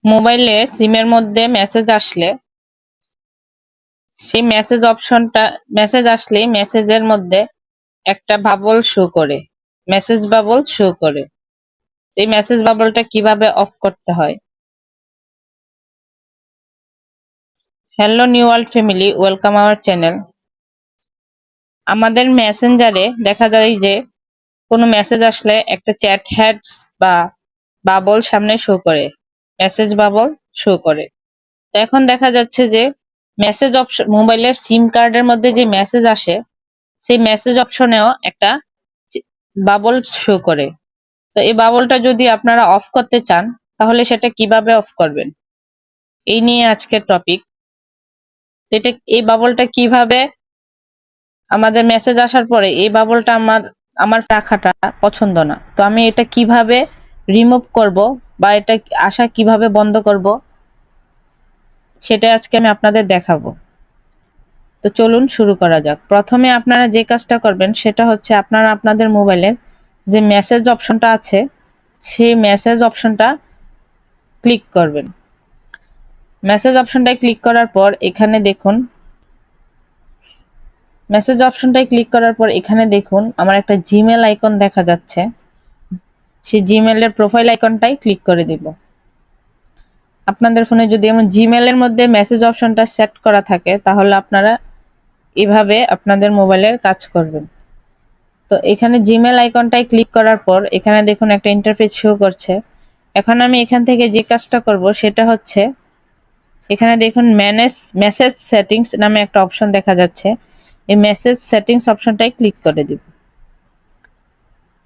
মোবাইলে সিমের মধ্যে মেসেজ আসলে সেই মেসেজ আসলেই মেসেজের মধ্যে একটা বাবল শো করে, মেসেজ বাবল শো করে। এই মেসেজ বাবলটা কিভাবে অফ করতে হয়? Hello new world family, welcome our channel. আমাদের মেসেঞ্জারে দেখা যায় যে কোনো মেসেজ আসলে একটা চ্যাট হ্যাডস বা বাবল সামনে শো করে, মেসেজ বাবল শো করে। তো এখন দেখা যাচ্ছে যে মেসেজ অপশন, মোবাইলের সিম কার্ডের মধ্যে যে মেসেজ আসে সেই মেসেজ অপশনেও একটা বাবল শো করে। তো এই বাবলটা যদি আপনারা অফ করতে চান তাহলে সেটা কিভাবে অফ করবেন, এই নিয়ে আজকের টপিক। এই বাবলটা কিভাবে, আমাদের মেসেজ আসার পরে এই বাবলটা আমার রাখাটা পছন্দ না, তো আমি এটা কিভাবে রিমুভ করব বা এটা আসা কিভাবে বন্ধ করব সেটা আজকে আমি আপনাদের দেখাবো। তো চলুন শুরু করা যাক। প্রথমে আপনারা যে কাজটা করবেন সেটা হচ্ছে আপনারা আপনাদের মোবাইলের যে মেসেজ অপশনটা আছে সেই মেসেজ অপশনটা ক্লিক করবেন। মেসেজ অপশনটায় ক্লিক করার পর এখানে দেখুন, মেসেজ অপশনটায় ক্লিক করার পর এখানে দেখুন আমার একটা জিমেল আইকন দেখা যাচ্ছে। সেই জিমেলের প্রোফাইল আইকনটাই ক্লিক করে দিব। আপনাদের ফোনে যদি এমন জিমেলের মধ্যে মেসেজ অপশনটা সেট করা থাকে তাহলে আপনারা এভাবে আপনাদের মোবাইলের কাজ করবেন। তো এখানে জিমেল আইকনটায় ক্লিক করার পর এখানে দেখুন একটা ইন্টারফেস শো করছে। এখন আমি এখান থেকে যে কাজটা করব সেটা হচ্ছে, এখানে দেখুন মেসেজ সেটিংস নামে একটা অপশন দেখা যাচ্ছে। এই মেসেজ সেটিংস অপশনটাই ক্লিক করে দিব।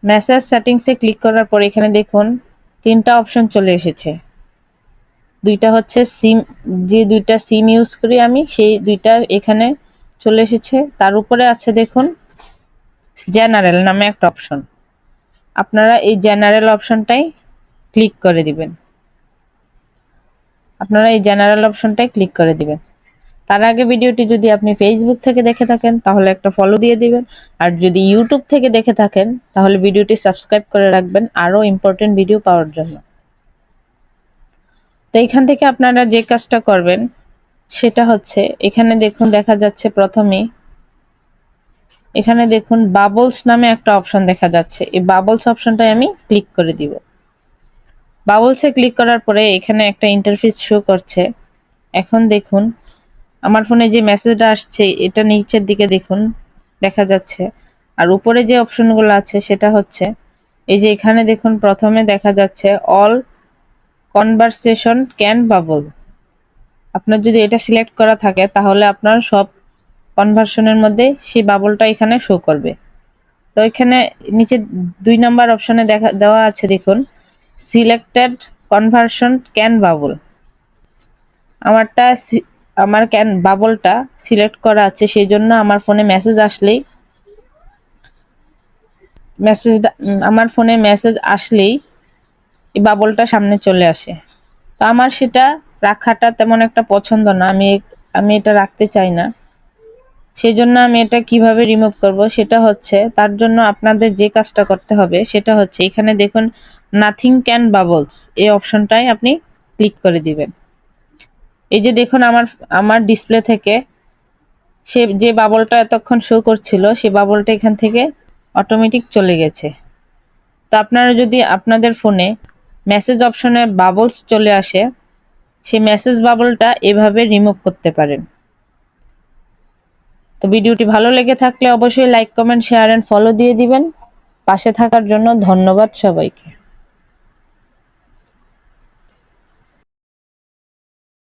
মেসেজ সেটিংসে ক্লিক করার পর এখানে দেখুন তিনটা অপশন চলে এসেছে। দুইটা হচ্ছে সিম, যে দুইটা সিম ইউজ করি আমি সেই দুইটা এখানে চলে এসেছে। তার উপরে আছে দেখুন জেনারেল নামে একটা অপশন। আপনারা এই জেনারেল অপশনটাই ক্লিক করে দিবেন। তার আগে ভিডিওটি যদি আপনি ফেসবুক থেকে দেখে থাকেন তাহলে একটা ফলো দিয়ে দিবেন, আর যদি ইউটিউব থেকে দেখে থাকেন তাহলে ভিডিওটি সাবস্ক্রাইব করে রাখবেন আরো ইম্পর্টেন্ট ভিডিও পাওয়ার জন্য। তো এখান থেকে আপনারা যে কাজটা করবেন সেটা হচ্ছে, এখানে দেখুন দেখা যাচ্ছে প্রথমেই এখানে দেখুন বাবলস নামে একটা অপশন দেখা যাচ্ছে। এই বাবলস অপশনটাই আমি ক্লিক করে দিব। বাবলসে ক্লিক করার পরে এখানে একটা ইন্টারফেস শো করছে। এখন দেখুন আমার ফোনে যে মেসেজটা আসছে এটা নিচের দিকে দেখুন দেখা যাচ্ছে, আর উপরে যে অপশনগুলো আছে সেটা হচ্ছে এই যে এখানে দেখুন প্রথমে দেখা যাচ্ছে অল কনভারসেশন ক্যান বাবল। আপনার যদি এটা সিলেক্ট করা থাকে তাহলে আপনার সব কনভারশনের মধ্যে সেই বাবলটা এখানে শো করবে। তো এখানে নিচে 2 নাম্বার অপশনে দেওয়া আছে দেখুন সিলেক্টেড কনভারশন ক্যান বাবল। আমারটা আমার ক্যান বাবলটা সিলেক্ট করা আছে, সেই জন্য আমার ফোনে মেসেজ আসলেই এই বাবলটা সামনে চলে আসে। তো আমার সেটা রাখাটা তেমন একটা পছন্দ না, আমি এটা রাখতে চাই না। সেই জন্য আমি এটা কিভাবে রিমুভ করব সেটা হচ্ছে, তার জন্য আপনাদের যে কাজটা করতে হবে সেটা হচ্ছে এখানে দেখুন নাথিং ক্যান বাবলস, এই অপশনটাই আপনি ক্লিক করে দিবেন। এই যে দেখুন আমার ডিসপ্লে থেকে সে যে বাবলটা এতক্ষণ শো করছিল সেই বাবলটা এখান থেকে অটোমেটিক চলে গেছে। তো আপনারা যদি আপনাদের ফোনে মেসেজ অপশনে বাবলস চলে আসে সেই মেসেজ বাবলটা এভাবে রিমুভ করতে পারেন। তো ভিডিওটি ভালো লেগে থাকলে অবশ্যই like comment share and follow দিয়ে দিবেন। পাশে থাকার জন্য ধন্যবাদ সবাইকে।